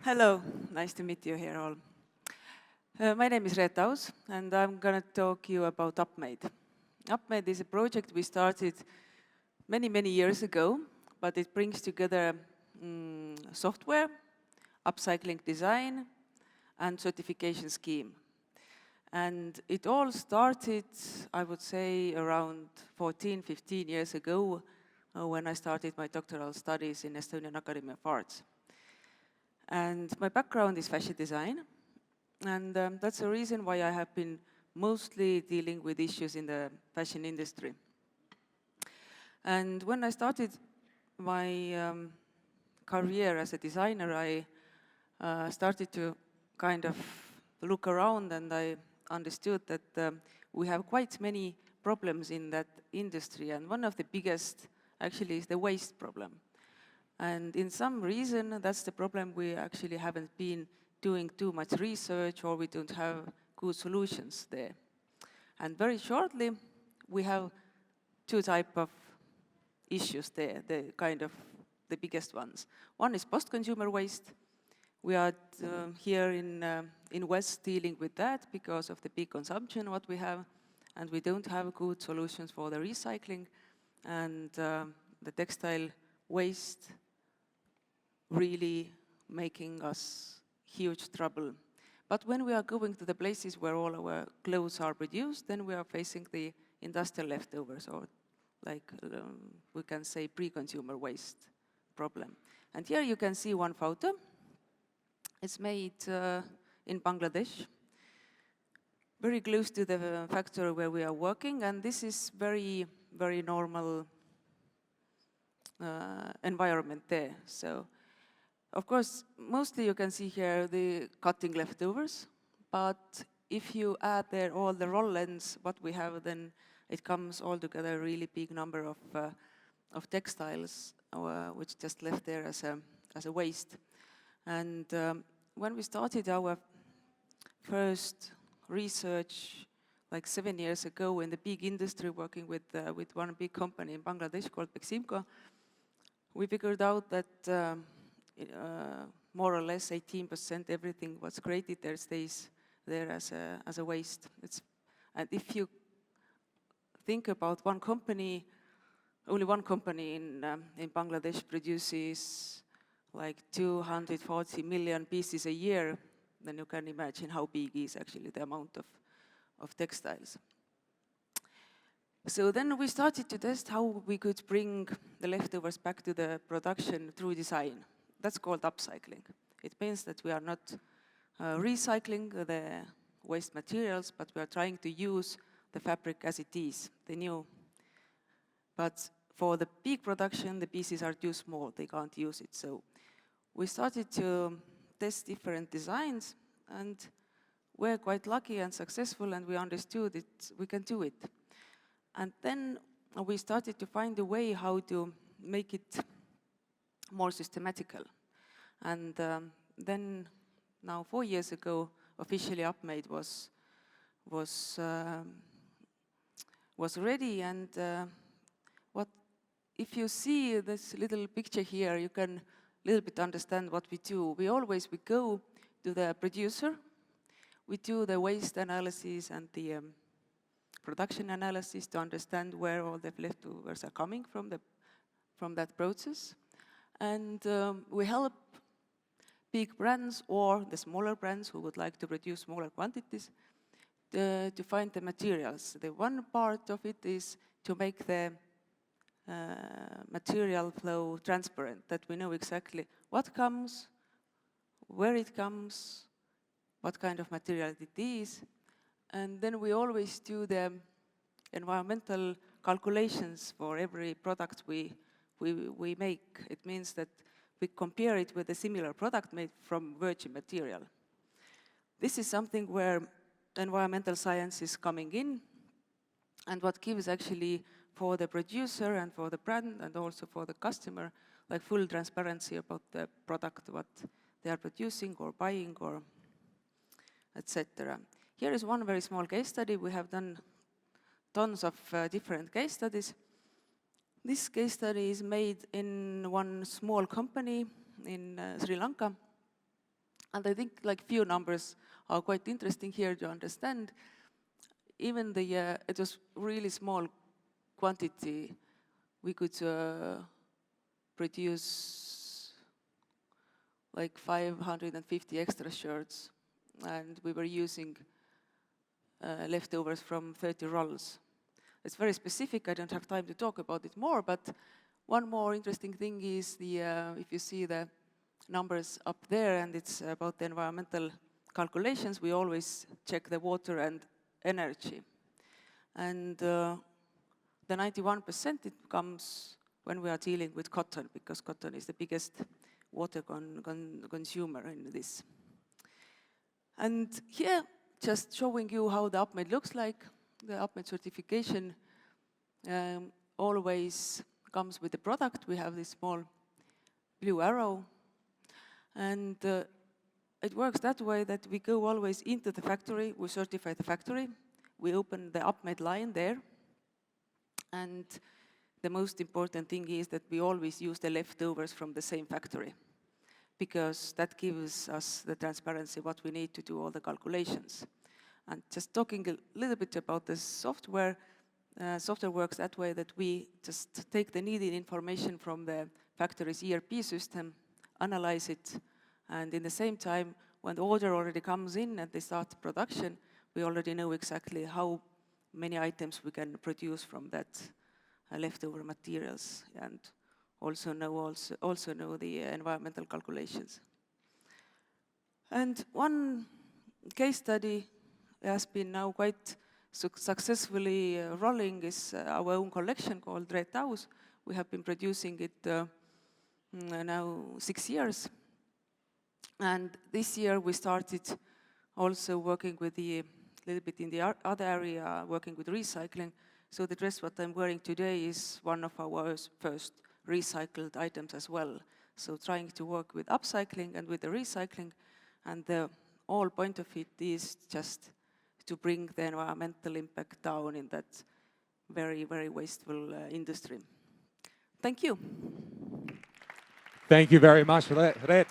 Hello, nice to meet you here all. My name is Reet Aus, and I'm going to talk you about Upmade. Upmade is a project we started many years ago, but it brings together software, upcycling design, and certification scheme. And it all started, I would say, around 14, 15 years ago, when I started my doctoral studies in Estonian Academy of Arts. And my background is fashion design, and that's the reason why I have been mostly dealing with issues in the fashion industry. And when I started my career as a designer, I started to kind of look around, and I understood that we have quite many problems in that industry, and one of the biggest actually is the waste problem. And in some reason, that's the problem. We actually haven't been doing too much research, or we don't have good solutions there. And very shortly, we have two types of issues there, the kind of the biggest ones. One is post-consumer waste. We are here in West dealing with that because of the big consumption what we have, and we don't have good solutions for the recycling, and the textile waste really making us huge trouble. But when we are going to the places where all our clothes are produced, then we are facing the industrial leftovers, or like we can say pre-consumer waste problem. And here you can see one photo. It's made in Bangladesh, very close to the factory where we are working, and this is very normal environment there. So, of course, mostly you can see here the cutting leftovers, but if you add there all the roll ends, what we have, then it comes all together a really big number of textiles, which just left there as a waste. And when we started our first research, like 7 years ago, in the big industry, working with one big company in Bangladesh called Beximco, we figured out that more or less 18% everything what's created there stays there as a waste. And if you think about one company, only one company in Bangladesh produces like 240 million pieces a year, then you can imagine how big is actually the amount of textiles. So then we started to test how we could bring the leftovers back to the production through design. That's called upcycling. It means that we are not recycling the waste materials, but we are trying to use the fabric as it is, the new. But for the big production, the pieces are too small, they can't use it. So we started to test different designs, and we're quite lucky and successful, and we understood it, we can do it. And then we started to find a way how to make it more systematical. And then, now 4 years ago, officially Upmade was ready. And if you see this little picture here, you can a little bit understand what we do. We go to the producer, we do the waste analysis and the production analysis to understand where all the leftovers are coming from that process. And we help big brands or the smaller brands who would like to produce smaller quantities to find the materials. The one part of it is to make the material flow transparent, that we know exactly what comes, where it comes, what kind of material it is. And then we always do the environmental calculations for every product we make. It means that we compare it with a similar product made from virgin material. This is something where environmental science is coming in, and what gives actually for the producer and for the brand and also for the customer like full transparency about the product, what they are producing or buying or etc. Here is one very small case study. We have done tons of different case studies. This case study is made in one small company in Sri Lanka. And I think like few numbers are quite interesting here to understand. Even it was really small quantity. We could produce like 550 extra shirts, and we were using leftovers from 30 rolls. It's very specific, I don't have time to talk about it more, but one more interesting thing is if you see the numbers up there, and it's about the environmental calculations, we always check the water and energy. And the 91% it comes when we are dealing with cotton, because cotton is the biggest water consumer in this. And here, just showing you how the Upmade looks like. The Upmade certification always comes with the product. We have this small blue arrow. And it works that way that we go always into the factory, we certify the factory, we open the Upmade line there. And the most important thing is that we always use the leftovers from the same factory, because that gives us the transparency what we need to do all the calculations. And just talking a little bit about the software, software works that way that we just take the needed information from the factory's ERP system, analyze it, and in the same time, when the order already comes in and they start production, we already know exactly how many items we can produce from that leftover materials, and also know the environmental calculations. And one case study has been now quite successfully rolling is our own collection called Reet Aus. We have been producing it now 6 years. And this year we started also working with a little bit in the other area, working with recycling. So the dress what I'm wearing today is one of our first recycled items as well. So trying to work with upcycling and with the recycling, and the whole point of it is just to bring the environmental impact down in that very, very wasteful industry. Thank you. Thank you very much, Reet.